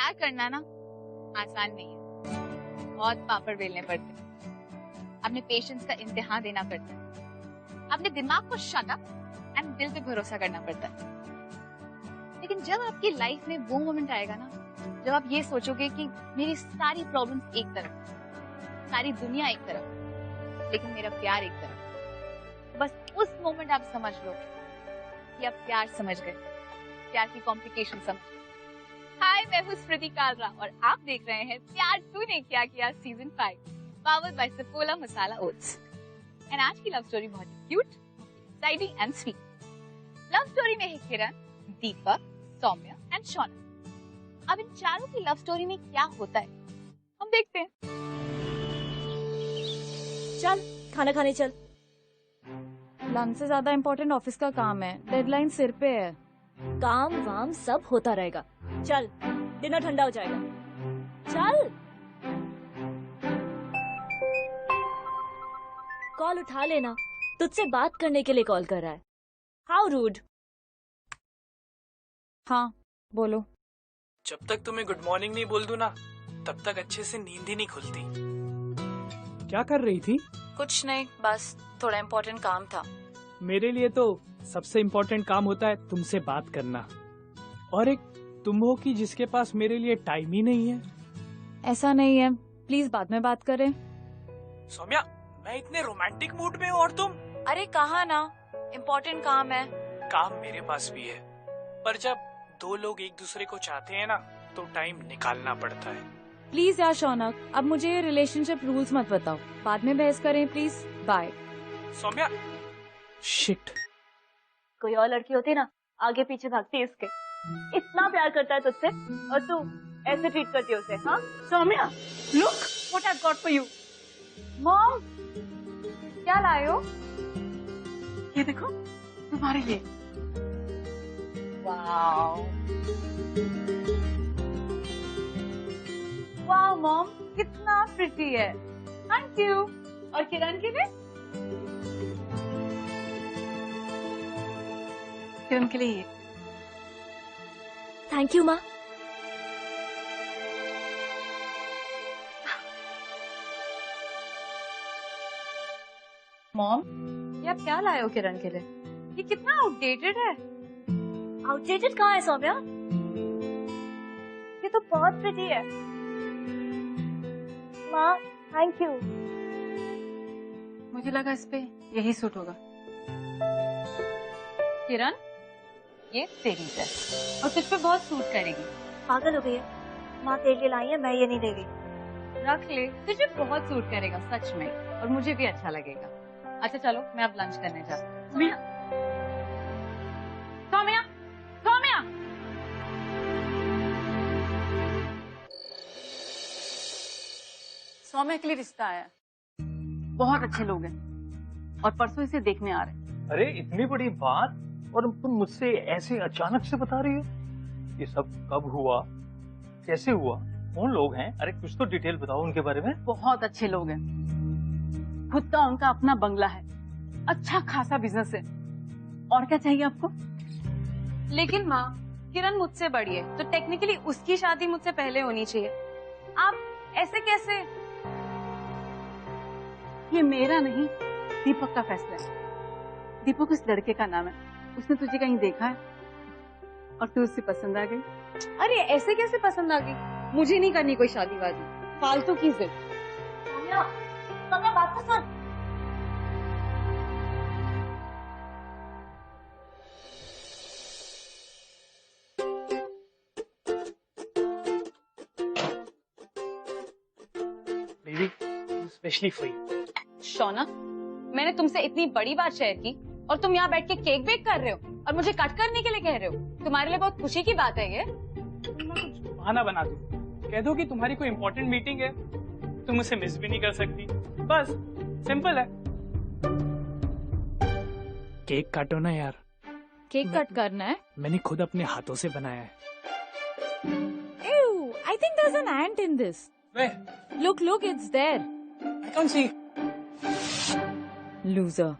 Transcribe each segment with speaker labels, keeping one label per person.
Speaker 1: प्यार करना ना आसान नहीं है, बहुत पापड़ बेलने पड़ते हैं, अपने पेशेंस का इम्तिहान देना पड़ता है, अपने दिमाग को शट अप एंड दिल पे भरोसा करना पड़ता है। लेकिन जब आपकी लाइफ में वो मोमेंट आएगा ना, जब आप ये सोचोगे कि मेरी सारी प्रॉब्लम्स एक तरफ, सारी दुनिया एक तरफ, लेकिन मेरा प्यार एक तरफ, बस उस मोमेंट आप समझ लो कि आप प्यार समझ गए, प्यार की कॉम्प्लिकेशन समझ गए। हाय, मैं हूँ स्मृति कालरा और आप देख रहे हैं प्यार तूने क्या किया season 5, powered by Saffola masala oats. And आज की लव स्टोरी बहुत cute, exciting and sweet. Love story में है किरण, दीपक, सौम्या एंड शौनक। अब इन चारों की लव स्टोरी में क्या होता है हम देखते हैं।
Speaker 2: चल खाना खाने चल।
Speaker 3: लंच से ज्यादा इम्पोर्टेंट ऑफिस का काम है, डेडलाइन सिर पे है।
Speaker 2: काम वाम सब होता रहेगा। चल, डिनर ठंडा हो जाएगा। चल। कॉल उठा लेना, तुझसे बात करने के लिए कॉल कर रहा है। How rude.
Speaker 3: हाँ बोलो।
Speaker 4: जब तक तुम्हें गुड मॉर्निंग नहीं बोल दूं ना, तब तक अच्छे से नींद ही नहीं खुलती। क्या कर रही थी?
Speaker 3: कुछ नहीं, बस थोड़ा इम्पोर्टेंट काम था।
Speaker 4: मेरे लिए तो सबसे इम्पोर्टेंट काम होता है तुमसे बात करना, और एक तुम हो कि जिसके पास मेरे लिए टाइम ही नहीं है।
Speaker 3: ऐसा नहीं है, प्लीज बाद में बात करें।
Speaker 4: सौम्या, मैं इतने रोमांटिक मूड में हूँ और तुम।
Speaker 3: अरे कहा ना, इम्पोर्टेंट काम है।
Speaker 4: काम मेरे पास भी है, पर जब दो लोग एक दूसरे को चाहते हैं ना, तो टाइम निकालना पड़ता है।
Speaker 3: प्लीज यार शौनक, अब मुझे ये रिलेशनशिप रूल्स मत बताओ, बाद में बहस करें प्लीज। बाय।
Speaker 4: सौम्या, शिट।
Speaker 2: कोई और लड़की होती ना, आगे पीछे भागती इसके। इतना प्यार करता है तुझसे और तू ऐसे ट्रीट करती है उसे। हाँ
Speaker 1: Saumya, look what I got for you. Mom, क्या लाए हो? ये देखो, तुम्हारे लिए। वाओ वाओ मॉम, कितना प्रिटी है। Thank you. और किरण के लिए? किरण के लिए ये।
Speaker 2: थैंक यू माँ।
Speaker 1: मॉम, ये आप क्या लाए हो किरण के लिए? ये कितना आउटडेटेड है।
Speaker 2: आउटडेटेड कहाँ है सौम्या? ये तो बहुत प्रिटी है। माँ थैंक यू।
Speaker 1: मुझे लगा इस पे यही सूट होगा। किरण, ये तेरी ड्रेस और तुझ पे बहुत सूट करेगी।
Speaker 2: पागल हो गई है माँ, तेरे लिए लाई है, मैं ये नहीं ले रही।
Speaker 1: रख ले, तुझे बहुत सूट करेगा सच में, और मुझे भी अच्छा लगेगा। अच्छा चलो, मैं अब लंच करने जाती हूँ। सौम्या, सौम्या। सौम्या के लिए रिश्ता आया, बहुत अच्छे लोग हैं और परसों इसे देखने आ रहे हैं।
Speaker 5: अरे इतनी बड़ी बात, और तुम मुझसे ऐसे अचानक से बता रही हो? ये सब कब हुआ, कैसे हुआ, कौन लोग हैं? अरे कुछ तो डिटेल बताओ उनके बारे में।
Speaker 1: बहुत अच्छे लोग हैं, खुद का उनका अपना बंगला है, अच्छा खासा बिजनेस है, और क्या चाहिए आपको? लेकिन माँ, किरण मुझसे बड़ी है, तो टेक्निकली उसकी शादी मुझसे पहले होनी चाहिए। आप ऐसे कैसे? ये मेरा नहीं, दीपक का फैसला है। दीपक उस लड़के का नाम है, उसने तुझे कहीं देखा है और तू उससे पसंद आ गई। अरे ऐसे कैसे पसंद आ गई? मुझे नहीं करनी कोई शादी वादी, फालतू की जिद।
Speaker 2: सौम्या, सौम्या बात तो सुन।
Speaker 4: Baby, specially for you.
Speaker 1: Shaunak, मैंने तुमसे इतनी बड़ी बात शेयर की और तुम यहाँ बैठ के केक बेक कर रहे हो और मुझे कट करने के लिए कह रहे हो। तुम्हारे लिए बहुत खुशी की बात है ये।
Speaker 4: कुछ बहाना बना दो, कह दो कि तुम्हारी कोई इम्पोर्टेंट मीटिंग है, तुम उसे मिस भी नहीं कर सकती। बस सिंपल है। केक काटो ना यार।
Speaker 3: केक कट करना है?
Speaker 4: मैंने खुद अपने हाथों से बनाया है।
Speaker 3: Ew, I think there's an ant in this.
Speaker 4: Where?
Speaker 3: Look, look, it's there.
Speaker 4: I can't see.
Speaker 3: Loser.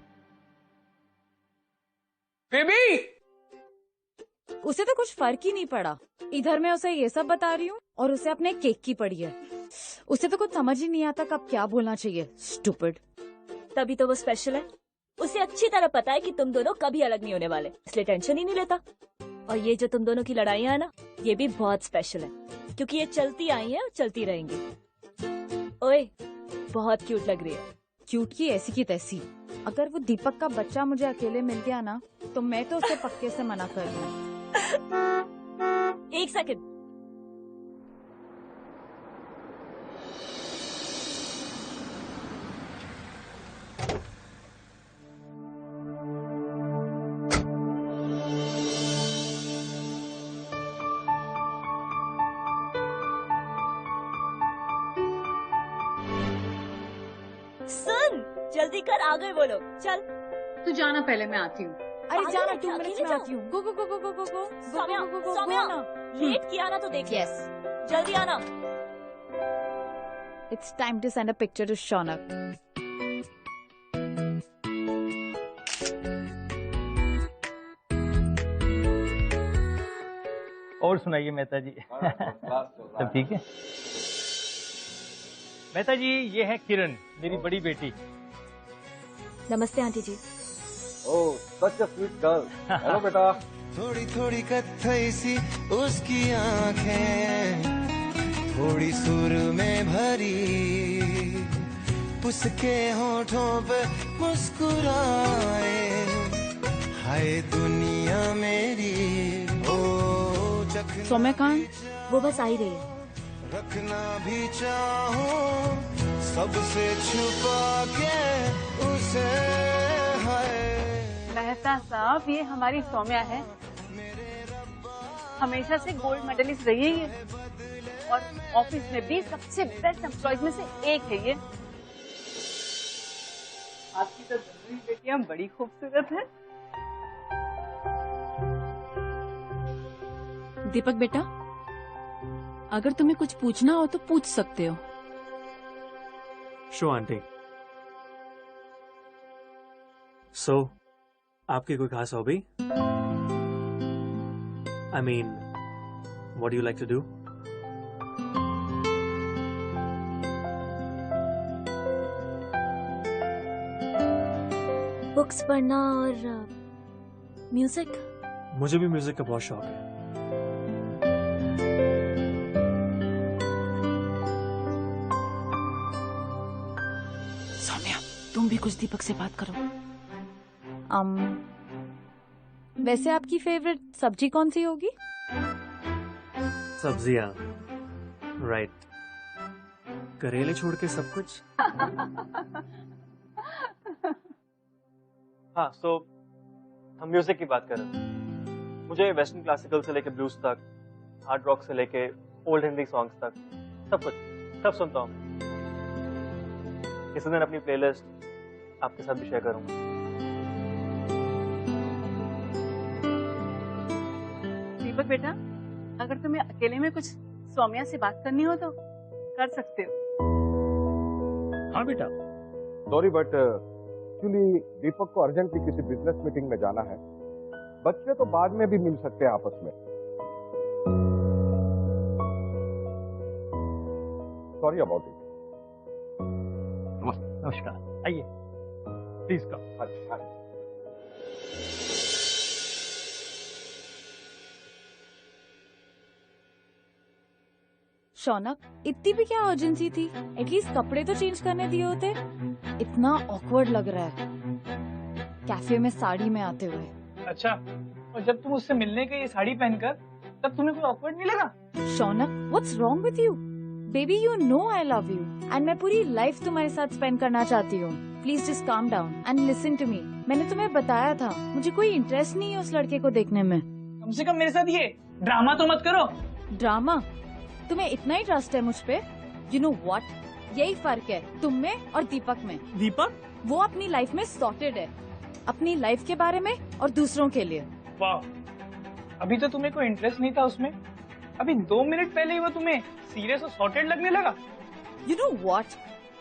Speaker 4: Baby,
Speaker 3: उसे तो कुछ फर्क ही नहीं पड़ा। इधर मैं उसे ये सब बता रही हूँ और उसे अपने केक की पड़ी है। उसे तो कुछ समझ ही नहीं आता कब क्या बोलना चाहिए। स्टूपिड।
Speaker 2: तभी तो वो स्पेशल है। उसे अच्छी तरह पता है कि तुम दोनों कभी अलग नहीं होने वाले, इसलिए टेंशन ही नहीं लेता। और ये जो तुम दोनों की लड़ाइयाँ है ना, ये भी बहुत स्पेशल है, क्योंकि ये चलती आई है और चलती रहेंगी। ओए, बहुत क्यूट लग रही है।
Speaker 3: क्यूट की ऐसी की तैसी। अगर वो दीपक का बच्चा मुझे अकेले मिल गया ना, तो मैं तो उसे पक्के से मना कर दूँ।
Speaker 2: एक सेकंड। सुन, जल्दी कर, आ गए वो लोग। चल
Speaker 1: तू जाना, पहले मैं आती हूँ।
Speaker 3: अरे जाना, 2 मिनट्स में आती हूँ। गो गो गो गो गो गो गो
Speaker 2: सौम्या,
Speaker 3: गो गो
Speaker 2: सौम्या,
Speaker 3: ना।
Speaker 2: लेट किया ना तो देख।
Speaker 3: Yes.
Speaker 2: जल्दी आना।
Speaker 3: It's time to send a picture to Shaunak.
Speaker 5: और सुनाइए मेहता जी। सब ठीक है? मेहता जी, ये है किरण, मेरी बड़ी बेटी।
Speaker 2: नमस्ते aunty ji.
Speaker 6: Oh, such a sweet girl. Hello बेटा।
Speaker 7: थोड़ी थोड़ी कत्थई सी उसकी आंखें, थोड़ी सुर में भरी, उसके होठों पे मुस्कुराए, हाय दुनिया मेरी। ओ चखना
Speaker 3: सौम्या कहाँ?
Speaker 2: वो बस आ ही रही है।
Speaker 7: रखना भी चाहो सबसे छुपा के उसे, हाय।
Speaker 8: मेहता साहब, ये हमारी सौम्या है। हमेशा से गोल्ड मेडलिस्ट रही है ये, और ऑफिस में भी सबसे बेस्ट एम्प्लॉयज में से एक है ये। आपकी तो दोनों बेटियां बड़ी खूबसूरत है।
Speaker 9: दीपक बेटा, अगर तुम्हें कुछ पूछना हो तो पूछ सकते हो।
Speaker 10: Show aunty. सो आपकी कोई खास hobby? I mean, what do you like to do?
Speaker 2: Books पढ़ना और म्यूजिक।
Speaker 10: मुझे भी म्यूजिक का बहुत शौक है।
Speaker 9: सौम्या, तुम भी कुछ दीपक से बात करो।
Speaker 3: वैसे आपकी फेवरेट सब्जी कौन सी होगी?
Speaker 10: सब्जियां, राइट। करेले छोड़ के सब कुछ।
Speaker 5: हाँ, सो हम म्यूजिक की बात कर रहे हैं। मुझे वेस्टर्न क्लासिकल से लेके ब्लूज तक, हार्ड रॉक से लेके ओल्ड हिंदी सॉन्ग्स तक, सब कुछ, सब सुनता हूँ। किसी दिन अपनी प्लेलिस्ट आपके साथ भी शेयर करूंगा।
Speaker 8: दीपक बेटा, अगर तुम्हें अकेले में कुछ सौम्या से बात करनी हो तो कर सकते हो।
Speaker 4: हाँ बेटा।
Speaker 6: सॉरी बट एक्चुअली दीपक को अर्जेंटली किसी बिजनेस मीटिंग में जाना है। बच्चे तो बाद में भी मिल सकते हैं आपस में। Sorry about it.
Speaker 5: नमस्कार, आइए, प्लीज कम।
Speaker 6: अच्छा,
Speaker 3: शौनक, इतनी भी क्या अर्जेंसी थी? एटलीस्ट कपड़े तो चेंज करने दिए होते। इतना ऑकवर्ड लग रहा है कैफे में साड़ी में आते हुए।
Speaker 4: अच्छा, और जब तुम उससे मिलने गई ये साड़ी पहनकर, तब तुम्हें कोई ऑकवर्ड नहीं लगा?
Speaker 3: Shaunak, what's wrong with you? Baby, you know I love you and मैं पूरी लाइफ तुम्हारे साथ स्पेंड करना चाहती हूँ। Please just calm down and listen to me. मैंने तुम्हें बताया था मुझे कोई इंटरेस्ट नहीं है उस लड़के को देखने में।
Speaker 4: कम से कम मेरे साथ ये ड्रामा तो मत करो।
Speaker 3: ड्रामा? तुम्हें इतना ही ट्रस्ट है मुझ पे? यू नो व्हाट, यही फर्क है तुम में और दीपक में।
Speaker 4: दीपक?
Speaker 3: वो अपनी लाइफ में सॉर्टेड है, अपनी लाइफ के बारे में और दूसरों के लिए।
Speaker 4: वाह, अभी तो तुम्हें कोई इंटरेस्ट नहीं था उसमें, अभी 2 मिनट पहले ही वो तुम्हें सीरियस और सॉर्टेड लगने लगा।
Speaker 3: You know what,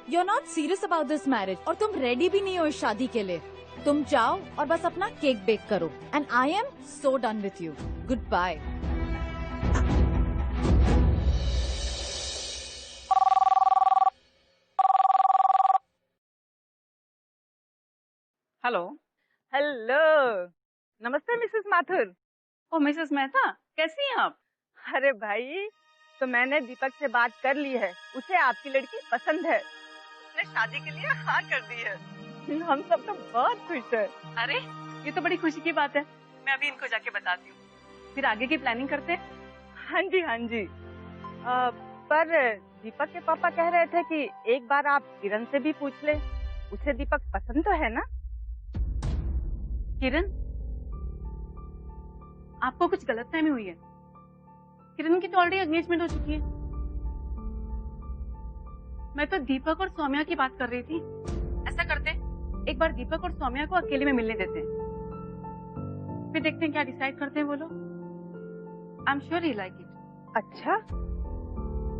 Speaker 3: you are not serious about this marriage और तुम रेडी भी नहीं हो इस शादी के लिए। तुम जाओ और बस अपना केक बेक करो and I am so done with you. Good bye.
Speaker 8: Hello. Hello, नमस्ते Mrs Mathur. Oh Mrs Mehta, कैसी हैं आप?
Speaker 11: अरे भाई, तो मैंने दीपक से बात कर ली है, उसे आपकी लड़की पसंद है, उसने शादी के लिए हाँ कर दी है। हम सब तो बहुत खुश हैं।
Speaker 8: अरे ये तो बड़ी खुशी की बात है। मैं अभी इनको जाके बताती हूँ, फिर आगे की प्लानिंग करते हैं।
Speaker 11: हाँ जी हाँ जी। पर दीपक के पापा कह रहे थे कि एक बार आप किरण से भी पूछ ले, उसे दीपक पसंद तो है ना?
Speaker 8: किरण, आपको कुछ गलतफहमी हुई है। किरण की तो ऑलरेडी एंगेजमेंट हो चुकी है। मैं तो दीपक और सौम्या की बात कर रही थी। ऐसा करते, एक बार दीपक और सौम्या को अकेले में मिलने देते हैं, फिर देखते हैं क्या डिसाइड करते हैं वो लोग। I am sure he like it.
Speaker 11: अच्छा,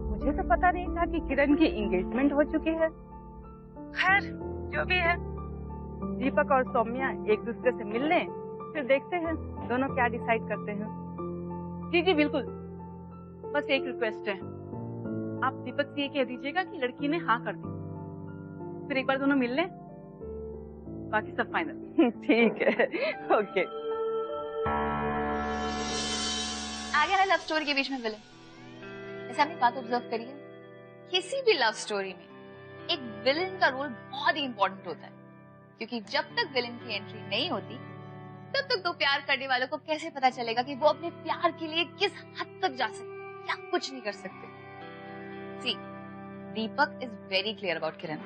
Speaker 11: मुझे तो पता नहीं था कि किरण की एंगेजमेंट हो चुकी है। खैर, जो भी है, दीपक और सौम्या एक दूसरे से मिल लें, फिर देखते हैं दोनों क्या डिसाइड करते हैं।
Speaker 8: जी जी बिल्कुल। बस एक रिक्वेस्ट है, आप दीपक से ये कह दीजिएगा कि लड़की ने हाँ कर दी, फिर एक बार दोनों मिल लें, बाकी सब फाइनल।
Speaker 11: ठीक है, ओके।
Speaker 1: आ गया ना लव स्टोरी के बीच में विलन। ऐसे आपने बात ऑब्जर्व करी है, किसी भी लव स्टोरी में एक विलन का रोल बहुत ही इंपॉर्टेंट होता है, क्योंकि जब तक विलन की एंट्री नहीं होती तब तक दो प्यार करने वालों को कैसे पता चलेगा कि वो अपने प्यार के लिए किस हद तक जा सकते हैं या कुछ नहीं कर सकते। सी, दीपक इज वेरी क्लियर अबाउट किरण।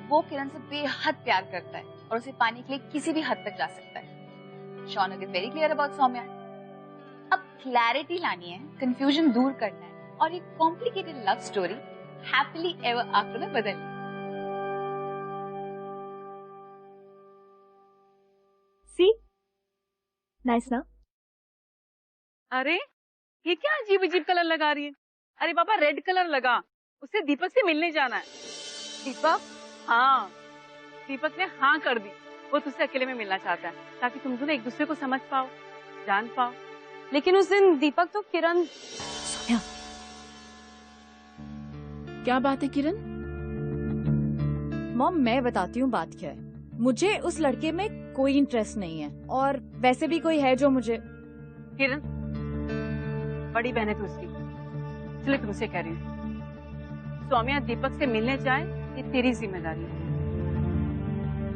Speaker 1: वो किरण से बेहद प्यार करता है और उसे पाने के लिए किसी भी हद तक जा सकता है। Shaunak is very clear about Saumya. अब क्लैरिटी लानी है, कंफ्यूजन दूर करना है और एक complicated love story happily ever after में बदलनी।
Speaker 2: सी नाइस ना?
Speaker 8: अरे ये क्या अजीब अजीब कलर लगा रही है? अरे बाबा, रेड कलर लगा, उसे दीपक से मिलने जाना है।
Speaker 11: दीपक?
Speaker 8: हाँ, दीपक ने हाँ कर दी। वो तुझसे अकेले में मिलना चाहता है ताकि तुम दोनों एक दूसरे को समझ पाओ, जान पाओ।
Speaker 11: लेकिन उस दिन दीपक तो किरण।
Speaker 2: सौम्या,
Speaker 9: क्या बात है किरण?
Speaker 3: मॉम, मैं बताती हूँ बात क्या है। मुझे उस लड़के में कोई इंटरेस्ट नहीं है, और वैसे भी कोई है जो मुझे।
Speaker 8: किरण, बड़ी बहन है तू उसकी, इसलिए तुमसे कह रही हूँ, सौम्या दीपक से मिलने जाए, ये तेरी जिम्मेदारी है,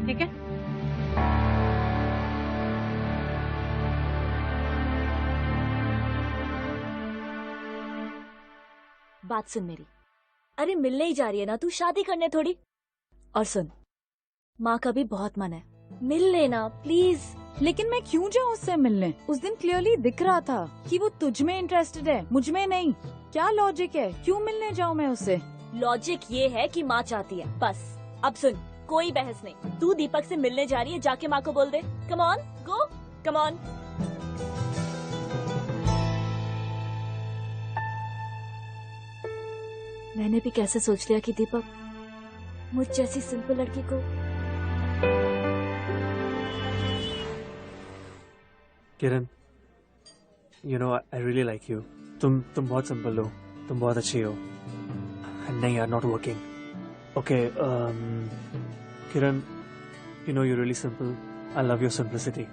Speaker 8: ठीक है?
Speaker 2: बात सुन मेरी। अरे मिलने ही जा रही है ना तू, शादी करने थोड़ी। और सुन, माँ का भी बहुत मन है, मिल लेना प्लीज।
Speaker 3: लेकिन मैं क्यों जाऊँ उससे मिलने? उस दिन क्लियरली दिख रहा था कि वो तुझ में इंटरेस्टेड है, मुझ में नहीं। क्या लॉजिक है? क्यों मिलने जाऊँ मैं उससे?
Speaker 2: लॉजिक ये है कि माँ चाहती है, बस। अब सुन, कोई बहस नहीं। तू दीपक से मिलने जा रही है, जाके माँ को बोल दे। Come on, go, come on. मैंने भी कैसे सोच लिया कि दीपक मुझ जैसी सिंपल लड़की को।
Speaker 10: Kiran, you know I really like you. तुम बहुत सिंपल हो, तुम बहुत अच्छी हो। नहीं यार, not working. Okay Kiran, you know you really simple. I love your simplicity.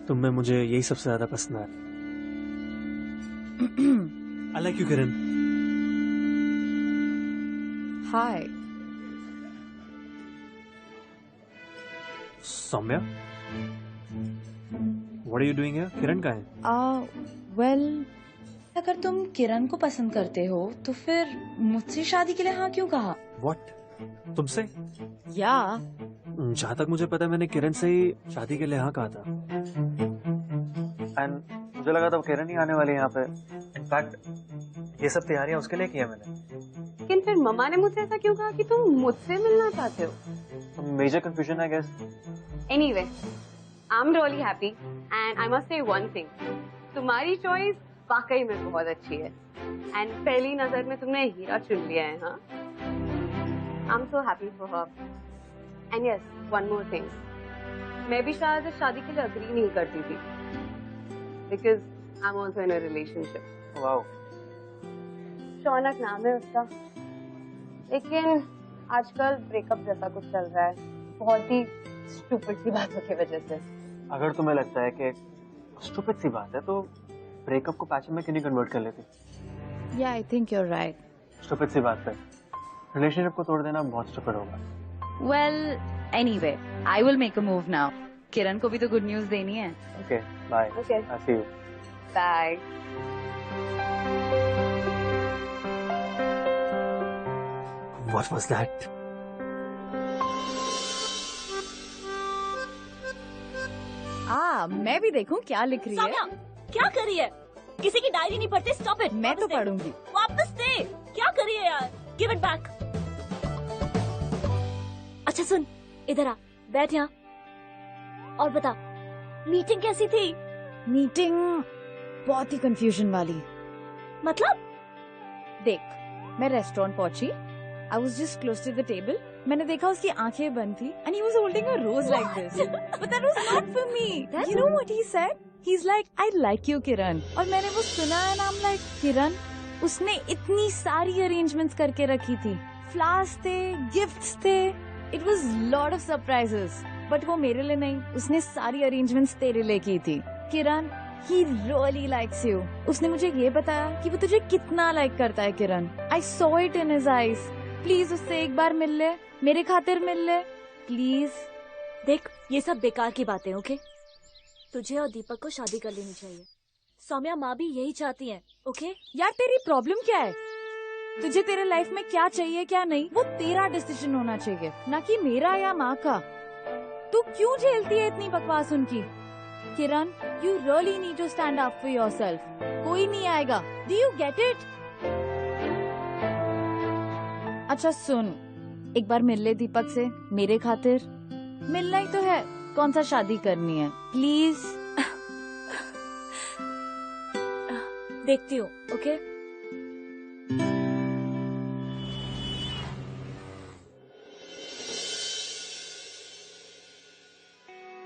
Speaker 10: तुम में मुझे यही सबसे ज्यादा पसंद है। I like you Kiran.
Speaker 3: Hi
Speaker 10: Saumya, what are you doing here? Kiran कहाँ है?
Speaker 3: वेल,
Speaker 12: अगर तुम किरण को पसंद करते हो तो फिर मुझसे शादी के लिए हाँ क्यों कहा?
Speaker 10: व्हाट? तुमसे?
Speaker 3: या
Speaker 10: जहाँ तक मुझे पता है, मैंने किरण से ही शादी के लिए हाँ कहा था। एंड मुझे लगा था किरण ही आने वाली है यहाँ पे। इनफैक्ट ये सब तैयारियां उसके लिए की है मैंने।
Speaker 11: लेकिन फिर मम्मा ने मुझसे ऐसा क्यों कहा कि तुम मुझसे मिलना चाहते हो?
Speaker 10: मेजर कंफ्यूजन है gas.
Speaker 11: Anyway, I am really happy and I must say one thing, तुम्हारी चॉइस वाकई में बहुत अच्छी है एंड पहली नजर में तुमने हीरा चुन लिया है। हाँ, आई am so happy for her. And yes, one more thing,
Speaker 13: मैं भी शायद इस शादी के लिए अग्री नहीं करती थी, because I am also in a relationship.
Speaker 5: Wow.
Speaker 13: Shaunak नाम है उसका, लेकिन आजकल ब्रेकअप जैसा कुछ चल रहा है, बहुत ही स्टूपिड सी बातों की वजह से।
Speaker 10: अगर तुम्हें लगता है कि स्टूपिड सी बात है तो ब्रेकअप को पैशन में क्यों नहीं कन्वर्ट कर लेती?
Speaker 3: Yeah, I think you're right.
Speaker 10: Stupid सी बात पे रिलेशनशिप को तोड़ देना बहुत स्टूपिड होगा।
Speaker 12: Well, anyway, I will make a move now. किरण को भी तो गुड न्यूज देनी है।
Speaker 10: Okay, bye.
Speaker 13: Okay.
Speaker 10: I see you.
Speaker 13: Bye.
Speaker 10: What was that?
Speaker 3: मैं भी देखूं क्या लिख रही है।
Speaker 2: सौम्या, क्या कर रही है? किसी की डायरी नहीं पढ़ते, स्टॉप इट।
Speaker 3: मैं तो पढ़ूंगी।
Speaker 2: वापस दे। क्या कर रही है यार? Give it back. अच्छा सुन, इधर आ, बैठ यहाँ और बता, मीटिंग कैसी थी?
Speaker 3: मीटिंग बहुत ही कंफ्यूजन वाली।
Speaker 2: मतलब?
Speaker 3: देख, मैं रेस्टोरेंट पहुंची, I was just close to the table. मैंने देखा उसकी आंखें बंद थी and he was holding a rose like this. But that was not for me. You know what he said? He's like, I like you, Kiran. और मैंने वो सुना and I'm like, Kiran, उसने इतनी सारी arrangements करके रखी थी. Flowers थे, gifts थे. It was lot of surprises. But वो मेरे लिए नहीं, उसने सारी arrangements तेरे लिए की थी. Kiran, he really likes you. उसने मुझे ये बताया कि वो तुझे कितना like करता है, किरण. I saw it in his eyes. Please उससे एक बार मिल ले, मेरे खातिर मिल ले, प्लीज।
Speaker 2: देख, ये सब बेकार की बातें, ओके? तुझे और दीपक को शादी कर लेनी चाहिए। सौम्या माँ भी यही चाहती है, ओके?
Speaker 3: यार तेरी प्रॉब्लम क्या है? तुझे तेरे लाइफ में क्या चाहिए क्या नहीं, वो तेरा डिसीजन होना चाहिए, ना कि मेरा या माँ का। तू क्यों झेलती है इतनी बकवास उनकी? Kiran, you really need to stand up for yourself. कोई नहीं आएगा। Do you get it? अच्छा सुन, एक बार मिल ले दीपक से मेरे खातिर। मिलना ही तो है, कौन सा शादी करनी है, प्लीज।
Speaker 2: देखती हूँ, ओके?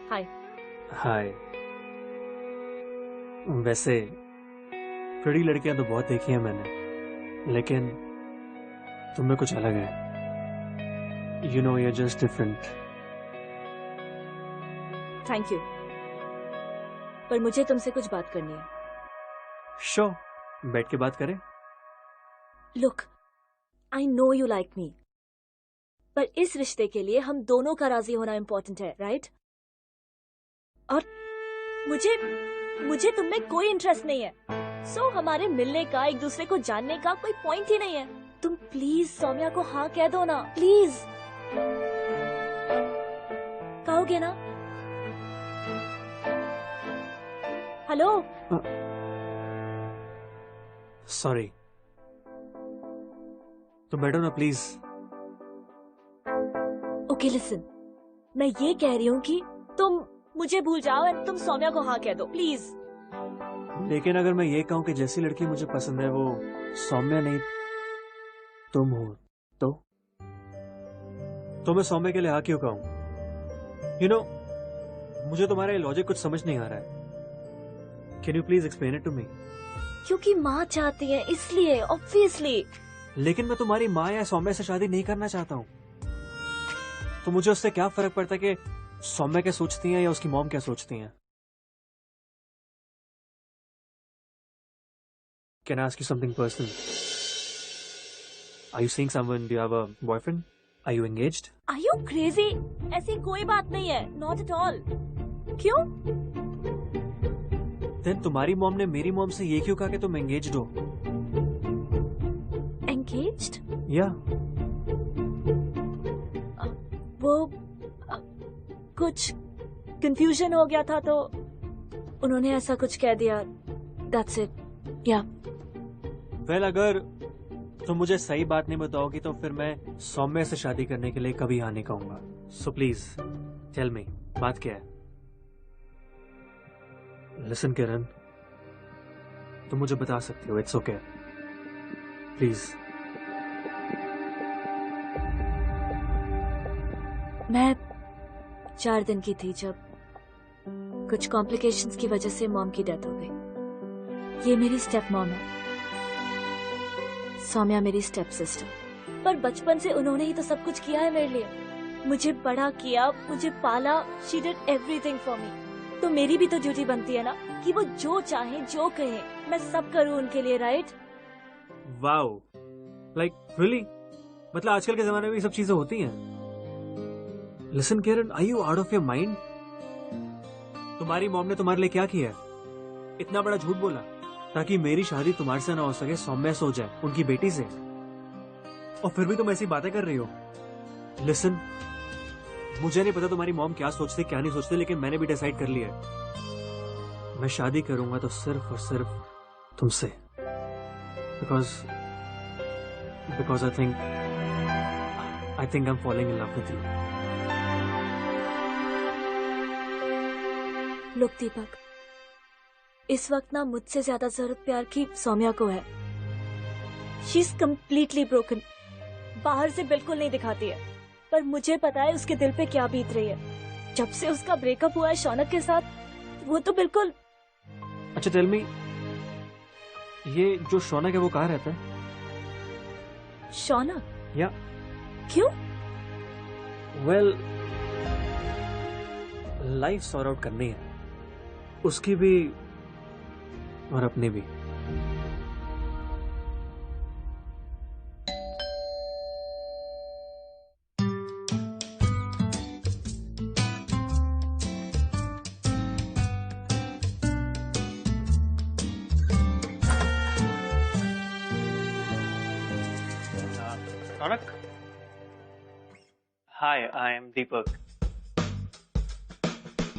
Speaker 2: हाय।
Speaker 10: हाय। वैसे बड़ी लड़कियां तो बहुत देखी हैं मैंने, लेकिन तुम में कुछ अलग है। You know, you're just different.
Speaker 2: Thank you, पर मुझे तुमसे कुछ बात करनी है।
Speaker 10: Sure, बैठ के बात करें।
Speaker 2: Look, I know you like me, पर इस रिश्ते के लिए हम दोनों का राजी होना इम्पोर्टेंट है, राइट? और मुझे तुम में कोई इंटरेस्ट नहीं है, सो हमारे मिलने का, एक दूसरे को जानने का कोई पॉइंट ही नहीं है। तुम प्लीज सौम्या को हाँ कह दो ना, प्लीज। कहोगे ना? हेलो?
Speaker 10: सॉरी, तुम बैठो ना प्लीज।
Speaker 2: ओके लिसन, मैं ये कह रही हूँ कि तुम मुझे भूल जाओ और तुम सौम्या को हाँ कह दो, प्लीज।
Speaker 10: लेकिन अगर मैं ये कहूँ कि जैसी लड़की मुझे पसंद है वो सौम्या नहीं तुम हो, तो मैं सौम्या के लिए हाँ क्यों कहूँ? You know, मुझे तुम्हारा ये लॉजिक कुछ समझ नहीं आ रहा है। Can you please explain it to me?
Speaker 2: क्योंकि माँ चाहती है इसलिए, ऑब्वियसली।
Speaker 10: लेकिन मैं तुम्हारी माँ या सौम्या से शादी नहीं करना चाहता हूँ, तो मुझे उससे क्या फर्क पड़ता है कि सौम्या क्या सोचती हैं या उसकी मॉम क्या सोचती हैं? Can I ask you something personal? Are you seeing someone? Do you have a boyfriend? Are you engaged?
Speaker 2: Are you crazy? ऐसी कोई बात नहीं है, not at all. क्यों?
Speaker 10: Then तुम्हारी मॉम ने मेरी मॉम से ये क्यों कहा कि तुम engaged हो?
Speaker 2: Engaged?
Speaker 10: Yeah.
Speaker 2: वो कुछ confusion हो गया था तो उन्होंने ऐसा कुछ कह दिया. That's it. Yeah.
Speaker 10: Well, अगर तुम मुझे सही बात नहीं बताओगी तो फिर मैं सौम्या से शादी करने के लिए कभी हाँ नहीं कहूंगा. So please, tell me, बात क्या है? Listen, किरण, तुम मुझे बता सकती हो. It's okay. Please.
Speaker 2: मैं 4 दिन की थी जब कुछ कॉम्प्लिकेशंस की वजह से मॉम की डेथ हो गई। ये मेरी स्टेप मॉम है, सौम्या मेरी स्टेप सिस्टर। पर बचपन से उन्होंने ही तो सब कुछ किया है मेरे लिए, मुझे बड़ा किया, मुझे पाला। She did everything for me. तो मेरी भी तो ड्यूटी बनती है ना कि वो जो चाहे जो कहे मैं सब करूँ उनके लिए, राइट?
Speaker 10: Wow, like really? मतलब आजकल के जमाने में ये सब चीजें होती हैं? Listen Kiran, are you out of your mind? तुम्हारी मॉम ने तुम्हारे लिए क्या किया है? इतना बड़ा झूठ बोला ताकि मेरी शादी तुम्हारे से ना हो सके, सौम्या से हो जाए, उनकी बेटी से। और फिर भी तुम ऐसी बातें कर रही हो। लिसन, मुझे नहीं पता तुम्हारी मॉम क्या सोचती क्या नहीं सोचती, लेकिन मैंने भी डिसाइड कर लिया है, मैं शादी करूंगा तो सिर्फ और सिर्फ तुमसे। Because I think I am following in love with you.
Speaker 2: Look Deepak, इस वक्त ना मुझसे ज्यादा जरूरत प्यार की सौम्या को है। She is completely broken. बाहर से बिल्कुल नहीं दिखाती है, पर मुझे पता है उसके दिल पे क्या बीत रही है। जब से उसका ब्रेकअप हुआ है शौनक के साथ, वो तो बिल्कुल।
Speaker 10: अच्छा टेल मी, ये जो शौनक है वो कहाँ रहता है?
Speaker 2: शौनक?
Speaker 10: या
Speaker 2: क्यों?
Speaker 10: वेल, लाइफ सॉर्ट आउट करनी है, उसकी भी और अपनी भी।
Speaker 5: रौनक, हाय, आई एम दीपक।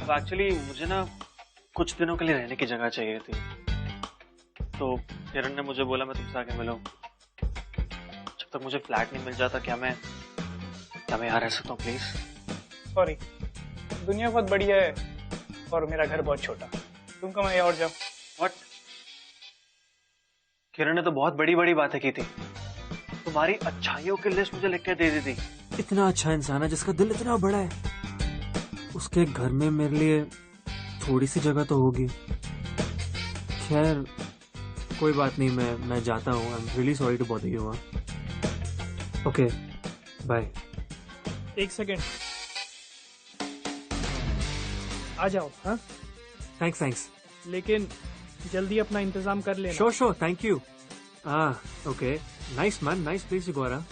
Speaker 5: अब एक्चुअली मुझे ना कुछ दिनों के लिए रहने की जगह चाहिए थी, तो किरण ने मुझे बोला मैं तुमसे आके मिलूं। जब तक मुझे फ्लैट नहीं मिल जाता क्या मैं यहाँ रह सकता हूँ प्लीज?
Speaker 4: सॉरी, दुनिया बहुत बड़ी है और मेरा घर बहुत छोटा, तुम कहीं और जाओ।
Speaker 5: व्हाट? किरण ने तो बहुत बड़ी बड़ी बातें की थी, तुम्हारी अच्छाइयों की लिस्ट मुझे लिख के दे दी थी।
Speaker 10: इतना अच्छा इंसान है जिसका दिल इतना बड़ा है, उसके घर में मेरे लिए थोड़ी सी जगह तो होगी। खैर कोई बात नहीं, मैं जाता हूँ। I am really sorry to bother you. Okay bye.
Speaker 4: एक सेकेंड, आ जाओ। हाँ
Speaker 10: थैंक्स।
Speaker 4: लेकिन जल्दी अपना इंतजाम कर लेना।
Speaker 10: Sure thank you. Okay, nice man, nice place you go around.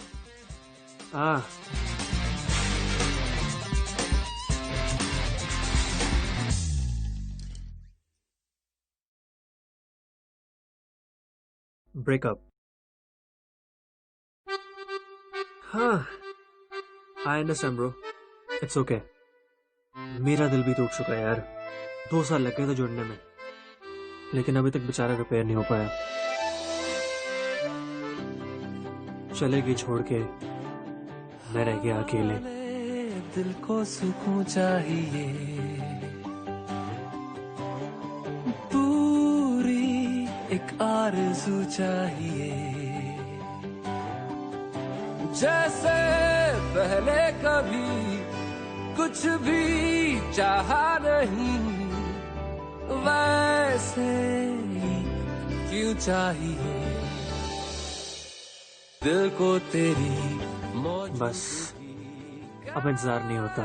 Speaker 10: Breakup. हाँ, I understand bro, it's okay. मेरा दिल भी टूट चुका है यार, 2 साल लग गए थे जुड़ने में, लेकिन अभी तक बेचारा रिपेयर नहीं हो पाया। चलेगी छोड़ के, मैं रह गया अकेले।
Speaker 7: दिल को सुकून चाहिए, पूरी एक आरज़ू चाहिए, जैसे पहले कभी कुछ भी चाहा नहीं, वैसे ही क्यों चाहिए दिल को तेरी मौज।
Speaker 10: बस अब इंतजार नहीं होता,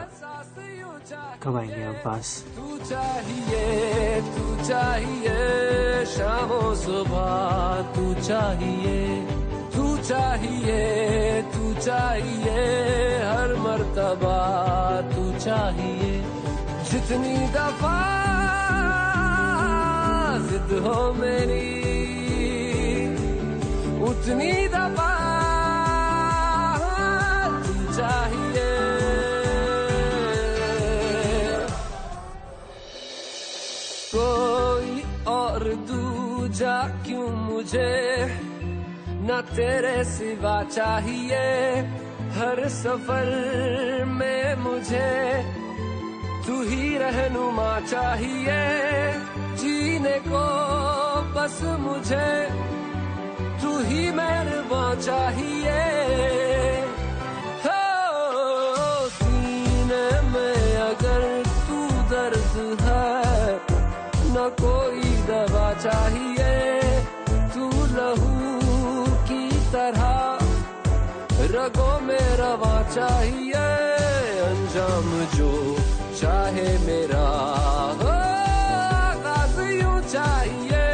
Speaker 10: कब आएंगे आप पास?
Speaker 7: तू चाहिए शामों सुबह, तू चाहिए हर मर्तबा, तू चाहिए। जितनी दफा जिद हो मेरी, उतनी दफा तू चाहिए। कोई और दूजा क्यों मुझे न तेरे सिवा चाहिए, हर सफर में मुझे तू ही रहनुमा चाहिए, जीने को बस मुझे तू ही मेहरबान चाहिए। हो सीने में अगर तू दर्द है कोई दवा चाहिए, तू लहू की तरह रगों में रवा चाहिए, अंजाम जो चाहे मेरा आगाज यूं चाहिए,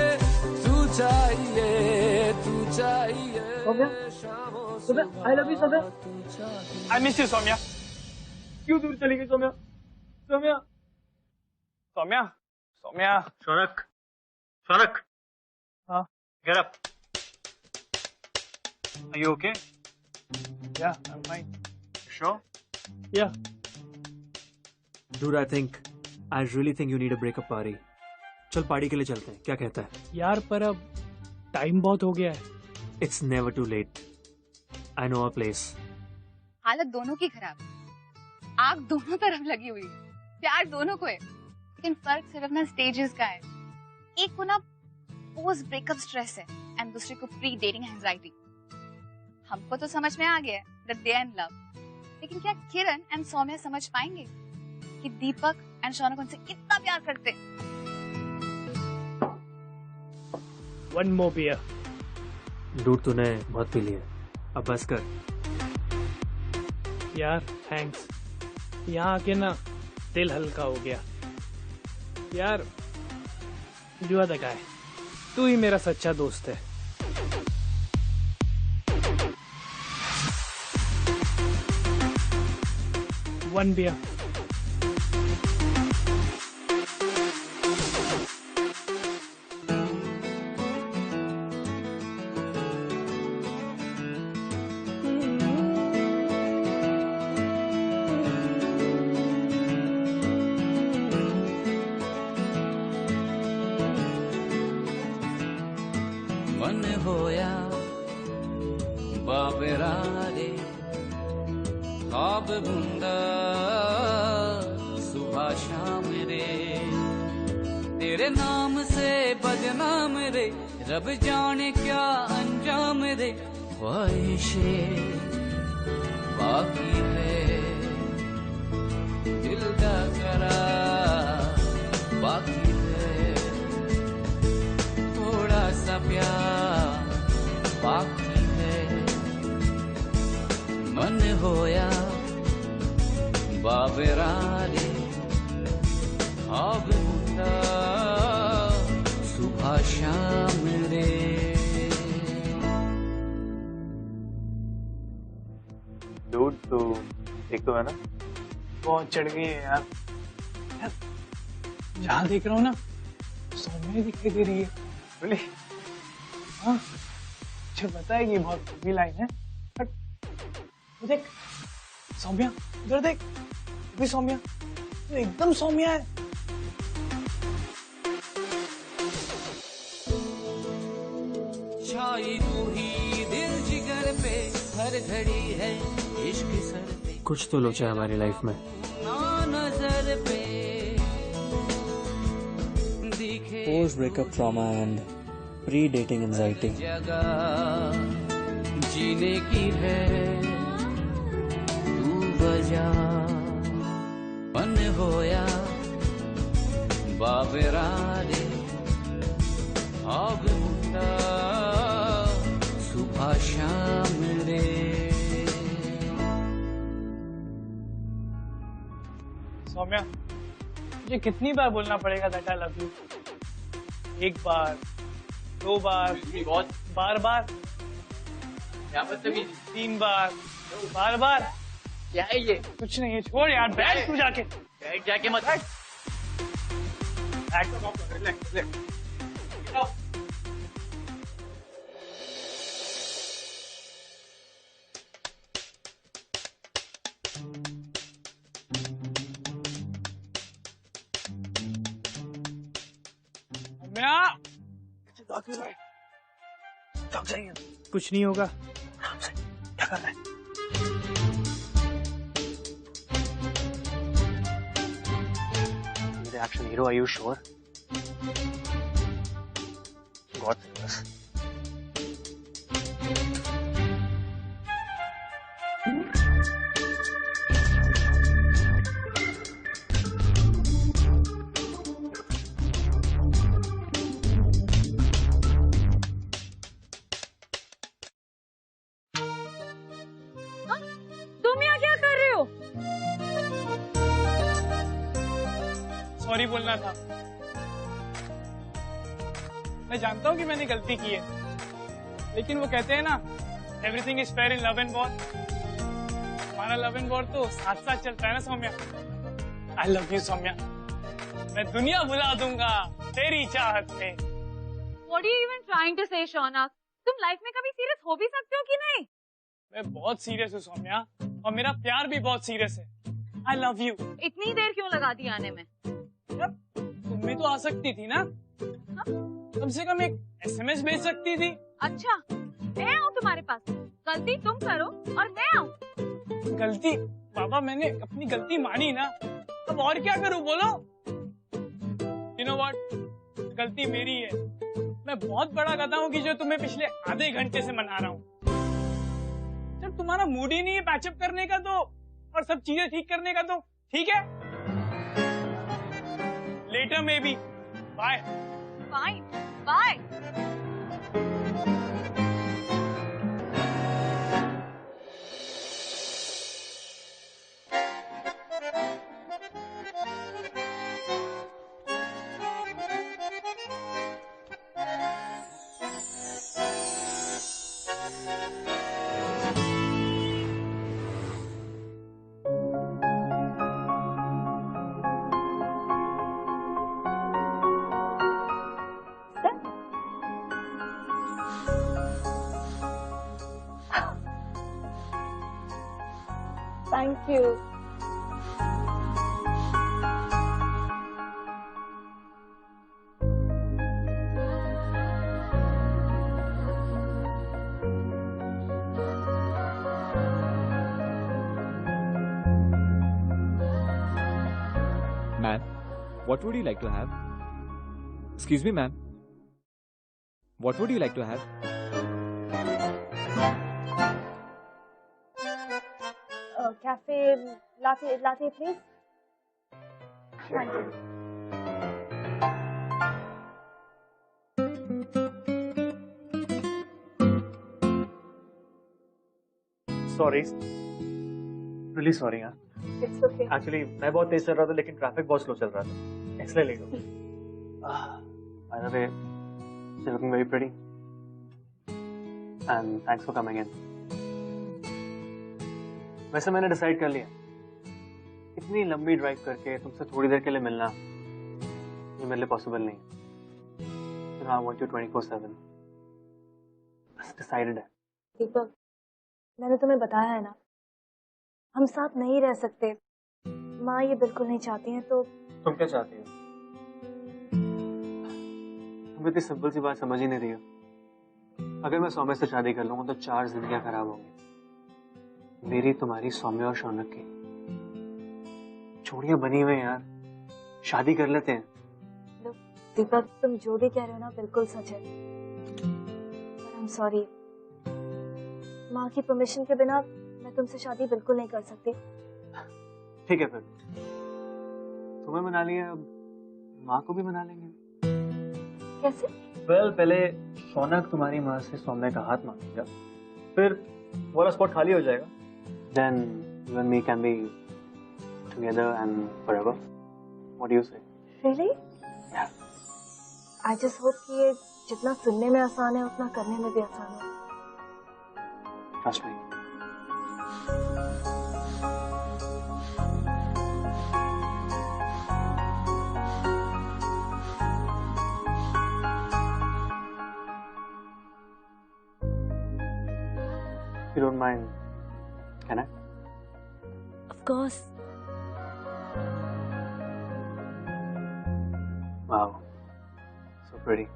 Speaker 7: तू चाहिए, तू चाहिए।
Speaker 10: Saumya, I love you Saumya. I miss you Saumya. क्यों दूर चली गई सौम्या? सौम्या, सौम्या, सौम्या।
Speaker 5: शौनक, शौनक।
Speaker 10: हाँ।
Speaker 5: Get up. Are you okay?
Speaker 10: Yeah, I'm fine.
Speaker 5: Sure?
Speaker 10: Yeah. Dude, I really think you need a breakup party. चल पार्टी के लिए चलते हैं, क्या कहता है?
Speaker 4: यार पर अब टाइम बहुत हो गया है।
Speaker 10: It's never too late. I know a place.
Speaker 1: हालत दोनों की खराब है, आग दोनों तरफ लगी हुई है, प्यार दोनों को है, लेकिन फर्क सिर्फ ना स्टेजेस का है। एक को ना पोस्ट ब्रेकअप स्ट्रेस है एंड दूसरे को प्री डेटिंग एंजाइटी। हमको तो समझ में आ गया है that they are in love, लेकिन क्या किरण एंड सौम्या समझ पाएंगे कि दीपक एंड शौनक उनसे कितना प्यार करते हैं?
Speaker 4: One more beer.
Speaker 10: Dude, तूने बहुत पी लिया, अब बस कर।
Speaker 4: यार थैंक्स, यहाँ आके ना दिल हल्का हो गया। यार यू आर द गाय, तू ही मेरा सच्चा दोस्त है। One beer.
Speaker 14: मन होया बाबरा रे ख्वाब बुंदा सुबह शाम रे, तेरे नाम से बदनाम रे, रब जाने क्या अंजाम रे, ख्वाहिशें बाकी है, दिल का करार बाकी है, थोड़ा सा प्यार बाकी है, मन होया बाबरा रे ख्वाब बुंदा सुबह शाम रे।
Speaker 5: Dude, तू ठीक तो है ना?
Speaker 4: बहुत चढ़ गई है यार। जहाँ देख रहा हूँ ना सौम्या दिखाई दे रही है।
Speaker 5: Really?
Speaker 4: हाँ, मुझे पता है कि बहुत बुरी लाइन है, बट वो देख सौम्या, इधर देख, भी सौम्या, तो एकदम सौम्या है।
Speaker 14: छाई तू ही दिल जिगर पे, हर घड़ी है इश्क सर पे,
Speaker 10: कुछ तो लोचा है हमारी लाइफ में।
Speaker 14: ना नजर पे दिखे
Speaker 10: post breakup trauma and pre dating anxiety.
Speaker 14: जगह जीने की है तू वजह, मन होया बाबरा रे ख्वाब बुंदा सुबह शाम रे।
Speaker 4: सौम्या, मुझे कितनी बार बोलना पड़ेगा दैट आई लव यू? एक बार, दो बार,
Speaker 5: बहुत
Speaker 4: बार बार,
Speaker 5: क्या बदतमीज,
Speaker 4: 3 बार, बार बार।
Speaker 5: क्या है ये?
Speaker 4: कुछ नहीं है, छोड़ यार, बैठ तू जाके।
Speaker 5: बैठ जाके मत बैठ।
Speaker 4: कुछ नहीं होगा। क्या कर रहा है?
Speaker 5: The action hero, are you sure? God save us.
Speaker 4: Sorry बोलना था। मैं जानता हूँ कि मैंने गलती की है, लेकिन वो कहते हैं ना, everything is fair in love and war. हमारा लव एंड वॉर तो साथ साथ चलता है ना Saumya. I love you Saumya. मैं दुनिया भुला दूंगा तेरी चाहत में।
Speaker 1: What are you even trying to say, Shaunak? तुम लाइफ में कभी सीरियस हो भी सकते हो कि नहीं?
Speaker 4: मैं बहुत सीरियस हूँ सौम्या, और मेरा प्यार भी बहुत सीरियस है। आई लव यू।
Speaker 1: इतनी देर क्यों लगा दी आने में?
Speaker 4: तुम भी तो आ सकती थी ना, कम से कम एक SMS भेज सकती थी।
Speaker 1: अच्छा, मैं आऊँ तुम्हारे पास? गलती तुम करो और मैं आऊँ?
Speaker 4: गलती? बाबा मैंने अपनी गलती मानी ना, अब और क्या करूँ बोलो? You know what? गलती मेरी है। मैं बहुत बड़ा गधा हूँ कि जो तुम्हें पिछले आधे घंटे से मना रहा हूँ। जब तुम्हारा मूड ही नहीं है पैचअप करने का तो, और सब चीजें ठीक करने का तो ठीक है। लेटर में भी bye.
Speaker 1: Fine, bye.
Speaker 2: Thank you.
Speaker 15: Ma'am, what would you like to have? Excuse me, ma'am. What would you like to have?
Speaker 13: Cafe latte, please. Thank you.
Speaker 5: Sorry, really sorry यार।
Speaker 13: It's okay.
Speaker 5: एक्चुअली मैं बहुत तेज चल रहा था, लेकिन traffic बहुत slow चल रहा था, इसलिए लेट हो गया। By the way, you're looking very pretty, and thanks for coming in. वैसे मैंने डिसाइड कर लिया, इतनी लंबी ड्राइव करके तुमसे थोड़ी देर के लिए मिलना ये मेरे लिए पॉसिबल नहीं है। I want you 24/7. बस डिसाइडेड है।
Speaker 13: दीपक, मैंने तुम्हें बताया है ना, हम साथ नहीं रह सकते। माँ ये बिल्कुल नहीं चाहती हैं, तो
Speaker 5: तुम क्या चाहती हो? तुम इतनी सिंपल सी बात समझ ही नहीं रही हो। अगर मैं सौम्या से शादी कर लूंगा तो 4 जिंदगियां खराब होंगी, मेरी, तुम्हारी, सौम्या और शौनक की। चूड़ियां बनी हुई यार, शादी कर लेते हैं।
Speaker 13: दीपक, तुम जो भी कह रहे हो ना बिल्कुल सच है, पर आई एम सॉरी। माँ की परमिशन के बिना मैं तुमसे शादी बिल्कुल नहीं कर सकती।
Speaker 5: ठीक है, फिर तुम्हें मना लिया, अब माँ को भी मना लेंगे।
Speaker 13: कैसे?
Speaker 5: पहले शौनक तुम्हारी माँ से सौम्या का हाथ मांगेगा, फिर वाला स्पॉट खाली हो जाएगा। Then you and me can be together and forever. What do you say?
Speaker 13: Really?
Speaker 5: Yeah.
Speaker 13: I just hope कि ये जितना सुनने में आसान है उतना करने में भी आसान है।
Speaker 5: Trust me. If you don't mind, can I?
Speaker 2: Of course.
Speaker 5: Wow, so pretty.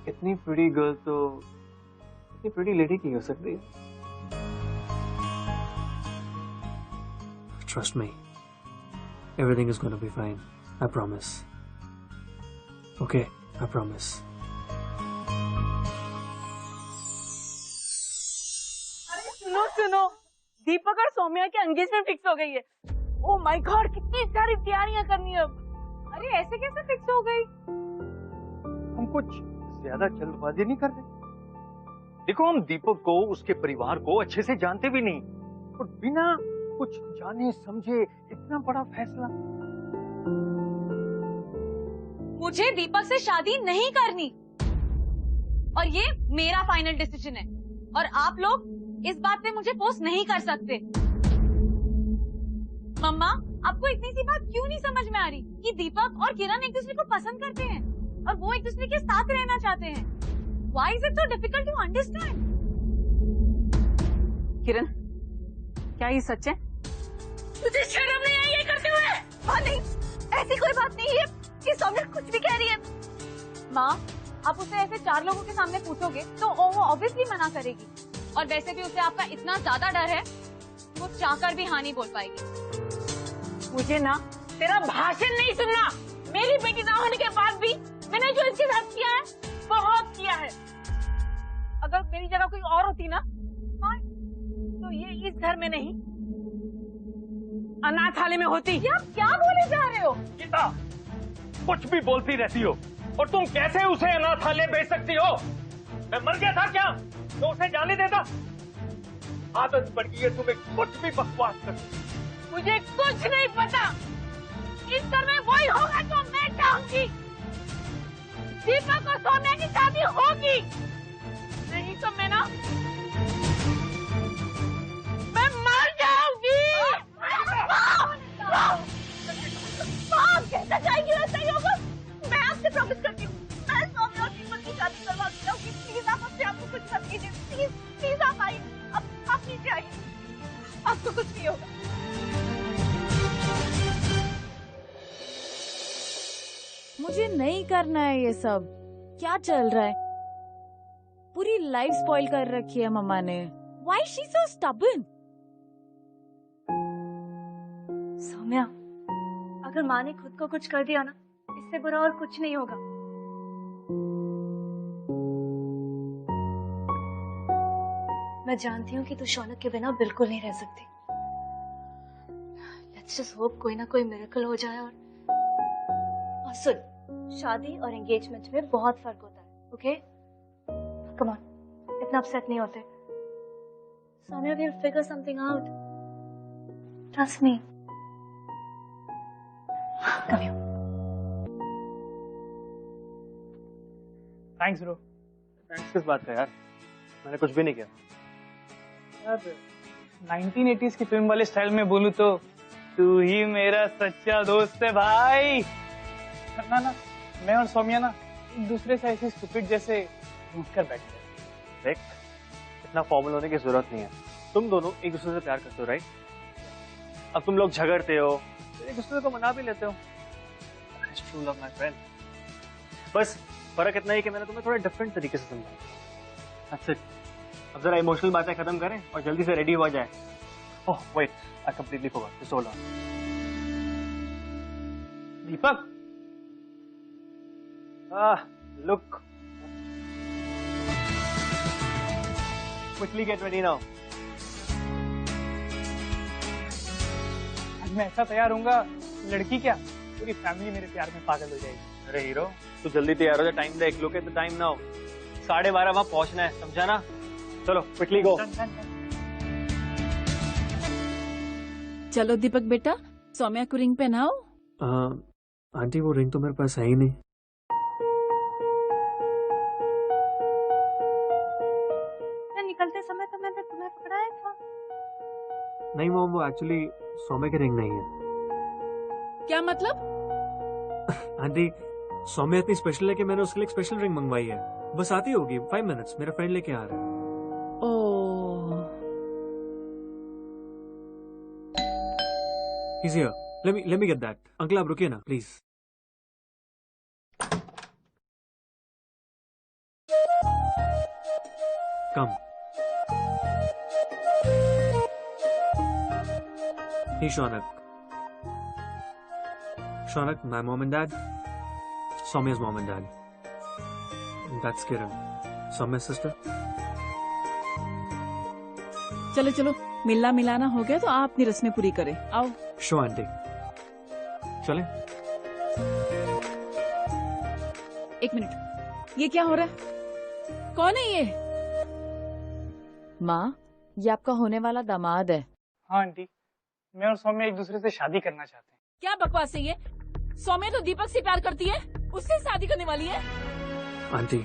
Speaker 5: इतनी pretty girl तो इतनी pretty lady की हो सकती है?
Speaker 10: Trust me. Everything is gonna be fine. I promise. Okay, I promise.
Speaker 11: सुनो सुनो, दीपक और सौम्या की एंगेजमेंट फिक्स हो गई है। ओ माय गॉड, कितनी सारी तैयारियां करनी है अब।
Speaker 8: अरे ऐसे कैसे फिक्स हो गई?
Speaker 6: हम कुछ ज्यादा जल्दबाजी नहीं कर रहे। देखो, हम दीपक को, उसके परिवार को अच्छे से जानते भी नहीं, और बिना कुछ जाने समझे इतना बड़ा फैसला।
Speaker 2: मुझे दीपक से शादी नहीं करनी और ये मेरा फाइनल डिसीजन है और आप लोग इस बात पे मुझे फोर्स नहीं कर सकते। मम्मा, आपको इतनी सी बात क्यों नहीं समझ में आ रही कि दीपक और किरण एक दूसरे को पसंद करते हैं और वो एक दूसरे के साथ रहना चाहते हैं? Why is it so difficult to understand?
Speaker 8: किरण, क्या ये सच है?
Speaker 2: तुझे शर्म नहीं आई ये करते हुए? माँ नहीं, ऐसी कोई बात नहीं है कि सौम्या कुछ भी कह रही है। माँ, आप उसे ऐसे 4 लोगों के सामने पूछोगे तो वो ऑब्वियसली मना करेगी और वैसे भी उसे आपका इतना ज्यादा डर है वो चाहकर भी हाँ नहीं बोल पाएगी।
Speaker 8: मुझे ना तेरा भाषण नहीं सुनना। मेरी बेटी ना होने के बाद भी मैंने जो इसके साथ किया है बहुत किया है। अगर मेरी जगह कोई और होती ना तो ये इस घर में नहीं अनाथालय में होती।
Speaker 2: ये आप क्या बोले जा रहे हो?
Speaker 16: गीता, कुछ भी बोलती रहती हो और तुम कैसे उसे अनाथालय भेज सकती हो? मैं मर गया था क्या तो उसे जाने देता? आदत पड़ गई है तुम्हें कुछ भी बकवास करती।
Speaker 8: मुझे कुछ नहीं पता। इस घर में वही होगा जो मैं चाहूंगी। दीपक और सौम्या की शादी होगी, नहीं तो मैं मर जाऊंगी। कैसा जाएगी वैसा ही होगा। मैं आपसे प्रॉमिस करती हूँ, मैं सौम्या और दीपक की शादी करवा के लाऊंगी। प्लीज आप अपने आप को कुछ मत कीजिए। प्लीज प्लीज आप आइए, आप नीचे आइए, आपको कुछ नहीं होगा।
Speaker 3: मुझे नहीं करना है ये सब। क्या चल रहा है? पूरी लाइफ स्पॉइल कर रखी है मम्मा ने। Why is she so stubborn?
Speaker 13: Saumya, अगर माँ ने खुद को कुछ कर दिया ना, इससे बुरा और कुछ नहीं होगा। मैं जानती हूँ कि तू शौनक के बिना बिल्कुल नहीं रह सकती। Let's just hope कोई ना कोई मिरेकल हो जाए। और सुन, शादी और एंगेजमेंट में बहुत फर्क होता है, ओके? कम ऑन, इतना अपसेट नहीं होते। Saumya, we'll figure something out. Trust me. Come here.
Speaker 4: Thanks bro.
Speaker 5: Thanks किस बात का यार? मैंने कुछ भी नहीं किया
Speaker 4: यार। 1980s की फिल्म वाले स्टाइल में बोलूं तो तू ही मेरा सच्चा दोस्त है भाई। ना, मैं और सौम्या ना एक दूसरे से ऐसे स्टूपिड जैसे रूठ कर बैठे हैं।
Speaker 5: देख, इतना फॉर्मल होने की जरूरत नहीं है। तुम दोनों एक दूसरे से प्यार करते हो, राइट? अब तुम लोग झगड़ते हो, एक दूसरे को मना भी लेते हो। That's true love, my friend. बस फर्क इतना ही कि मैंने तुम्हें थोड़ा डिफरेंट तरीके से समझाया। That's it. अब जरा इमोशनल बातें खत्म करें और जल्दी से रेडी हो जाए। Oh wait, I completely forgot. Just hold on.
Speaker 4: Deepak,
Speaker 5: look. Quickly get ready now.
Speaker 4: आज मैं ऐसा तैयार होऊंगा, लड़की क्या पूरी फैमिली मेरे प्यार में पागल हो जाएगी।
Speaker 5: अरे हीरो, तू जल्दी तैयार हो जा। टाइम देख, look at the time now. 12:30 वहां पहुंचना है, समझा ना? चलो quickly go.
Speaker 9: चलो दीपक बेटा, सौम्या को रिंग पहनाओ।
Speaker 10: आंटी वो रिंग तो मेरे पास है ही नहीं।
Speaker 13: निकलते समय तो मैंने तुम्हें पकड़ाया था।
Speaker 10: नहीं मॉम, वो एक्चुअली सौम्या की रिंग नहीं है।
Speaker 9: क्या मतलब?
Speaker 10: आंटी, सौम्या इतनी स्पेशल है कि मैंने उसके लिए एक स्पेशल रिंग मंगवाई है। बस आती होगी 5 मिनट्स, मेरा फ्रेंड लेके आ रहा है।
Speaker 9: ओह,
Speaker 10: He's here. Let me get that. Uncle आप रुकिए ना please. Come. Hey Shaunak. Shaunak, my mom and dad. Soumya's mom and dad. That's Kiran. Soumya's sister.
Speaker 9: चलो चलो, मिलना मिलाना हो गया तो आप अपनी रस्में पूरी करें। आओ।
Speaker 10: शो आंटी, चले।
Speaker 9: एक मिनट, ये क्या हो रहा है? कौन है ये?
Speaker 3: माँ, ये आपका होने वाला दामाद है।
Speaker 4: हाँ आंटी, मैं और सौम्या एक दूसरे से शादी करना चाहते हैं।
Speaker 9: क्या बकवास है ये? सौम्या तो दीपक से प्यार करती है। उससे शादी करने वाली है?
Speaker 10: आंटी,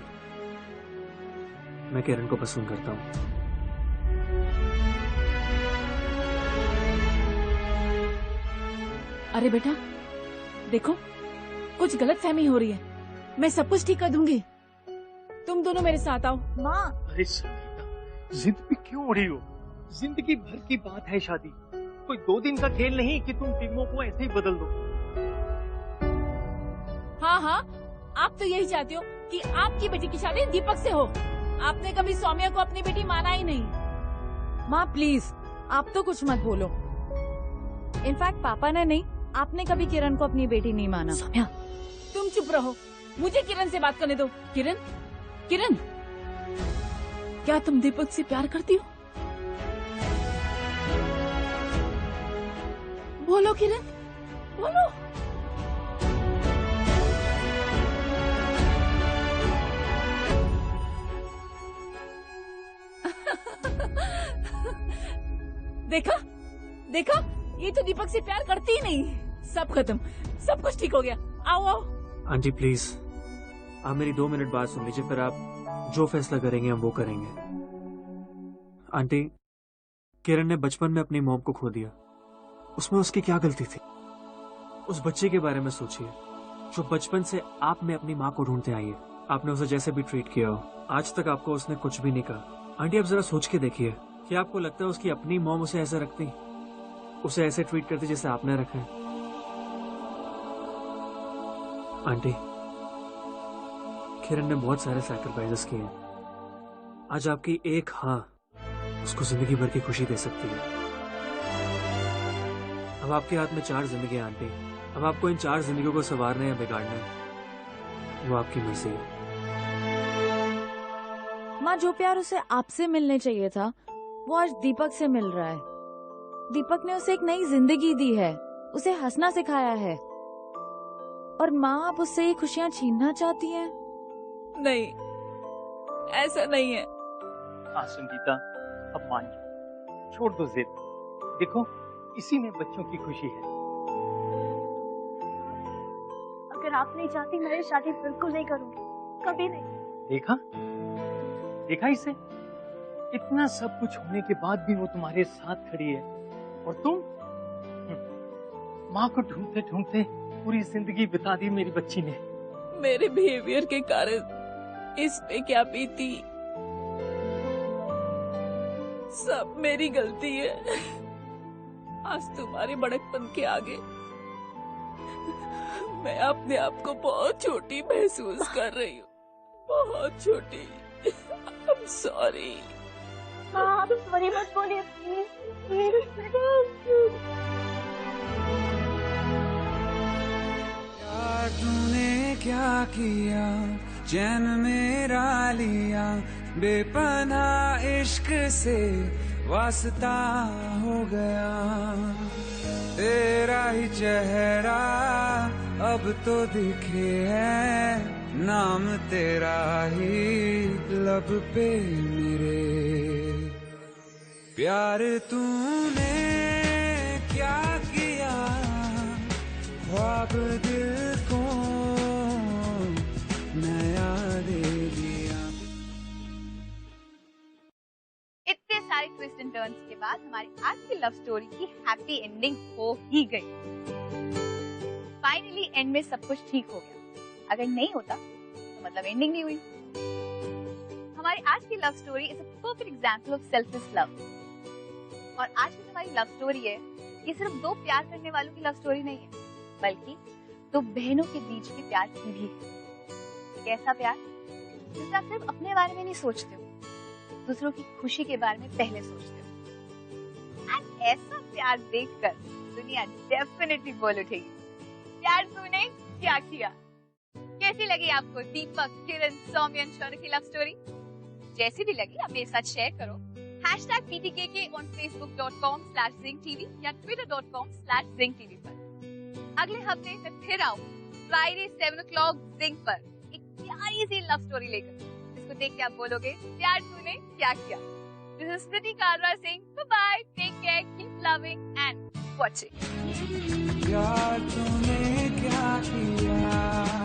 Speaker 10: मैं किरण को पसंद करता हूँ।
Speaker 9: अरे बेटा, देखो कुछ गलत फहमी हो रही है। मैं सब कुछ ठीक कर दूंगी। तुम दोनों मेरे साथ आओ।
Speaker 2: माँ,
Speaker 16: अरे संगीता, जिद पे क्यों हो रही हो? जिंदगी भर की बात है शादी, कोई 2 दिन का खेल नहीं कि तुम टीमों को ऐसे ही बदल दो।
Speaker 9: हाँ हाँ, आप तो यही चाहते हो कि आपकी बेटी की शादी दीपक से हो। आपने कभी सौम्या को अपनी बेटी माना ही नहीं।
Speaker 3: माँ प्लीज, आप तो कुछ मत बोलो। इनफैक्ट पापा ने नहीं, आपने कभी किरण को अपनी बेटी नहीं माना।
Speaker 9: सौम्या, तुम चुप रहो, मुझे किरण से बात करने दो। किरण, किरण, क्या तुम दीपक से प्यार करती हो? बोलो किरण, बोलो। देखा देखा, ये तो दीपक से प्यार करती ही नहीं। सब खत्म, सब कुछ ठीक हो गया। आओ आओ।
Speaker 10: आंटी प्लीज, आप मेरी 2 मिनट बात सुन लीजिए, फिर आप जो फैसला करेंगे हम वो करेंगे। आंटी, किरण ने बचपन में अपनी मॉम को खो दिया। उसमें उसकी क्या गलती थी? उस बच्चे के बारे में सोचिए जो बचपन से आप में अपनी माँ को ढूंढते आई है। आपने उसे जैसे भी ट्रीट किया हो, आज तक आपको उसने कुछ भी नहीं कहा। आंटी आप जरा सोच के देखिए, क्या आपको लगता है उसकी अपनी मॉम उसे ऐसे रखती, उसे ऐसे ट्रीट करती जैसे आपने रखा है? आंटी, किरण ने बहुत सारे सैक्रिफाइसेस किए हैं। आज आपकी एक हाँ उसको जिंदगी भर की खुशी दे सकती है। अब आपके हाथ में 4 जिंदगी आंटी। अब आपको इन 4 जिंदगियों को संवारना या बिगाड़ना है, वो आपकी मर्जी है।
Speaker 3: माँ, जो प्यार उसे आपसे मिलने चाहिए था वो आज दीपक से मिल रहा है। दीपक ने उसे एक नई जिंदगी दी है, उसे हंसना सिखाया है, और माँ आप उससे ये खुशियाँ छीनना चाहती हैं?
Speaker 9: नहीं, ऐसा नहीं है।
Speaker 16: हाँ संगीता, अब मान जाओ, छोड़ दो जिद। देखो, इसी में बच्चों की खुशी है।
Speaker 13: अगर आप नहीं चाहती, मैं ये शादी बिल्कुल नहीं करूंगी, कभी नहीं।
Speaker 16: देखा देखा इसे, इतना सब कुछ होने के बाद भी वो तुम्हारे साथ खड़ी है, और तुम माँ को ढूंढते ढूंढते पूरी जिंदगी बिता दी मेरी बच्ची ने।
Speaker 9: मेरे बिहेवियर के कारण इस पे क्या बीती, सब मेरी गलती है। आज तुम्हारे बड़कपन के आगे मैं अपने आप को बहुत छोटी महसूस कर रही हूँ, बहुत छोटी। I'm sorry।
Speaker 13: आप सॉरी मत बोलिए प्लीज।
Speaker 7: तूने क्या किया, चैन मेरा लिया, बेपनाह इश्क से वास्ता हो गया। तेरा ही चेहरा अब तो दिखे है, नाम तेरा ही लब पे मेरे। प्यार तूने क्या किया, ख्वाब दिल को नया दे दिया।
Speaker 1: इतने सारे ट्विस्ट एंड टर्न्स के बाद हमारी आज की लव स्टोरी की हैप्पी एंडिंग हो ही गई। फाइनली एंड में सब कुछ ठीक हो गया। अगर नहीं होता तो मतलब एंडिंग नहीं हुई। हमारी आज की love story is a perfect example of selfless love. और आज की हमारी लव स्टोरी है, ये सिर्फ 2 प्यार करने वालों की लव स्टोरी नहीं है, बल्कि 2 बहनों के बीच के प्यार की भी है। एक ऐसा प्यार जिसमें आप सिर्फ अपने बारे में नहीं सोचते हो, दूसरों की खुशी के बारे में पहले सोचते हो। एंड ऐसा प्यार देखकर दुनिया डेफिनेटली बोल उठेगी, प्यार तूने क्या किया। कैसी लगी आपको दीपक, किरण, सौम्या और शौर्य की लव स्टोरी? जैसी भी लगी आप मेरे साथ शेयर करो। #PTKK on Facebook.com/ZingTV या Twitter.com/ZingTV पर। अगले हफ्ते मैं फिर आऊँ फ्राइडे 7 o'clock Zing पर एक प्यारी सी लव स्टोरी लेकर, जिसको देख के आप बोलोगे प्यार तूने क्या किया। This is Smriti Kalra saying bye-bye, take care, keep loving and watching।
Speaker 7: प्यार तूने क्या किया।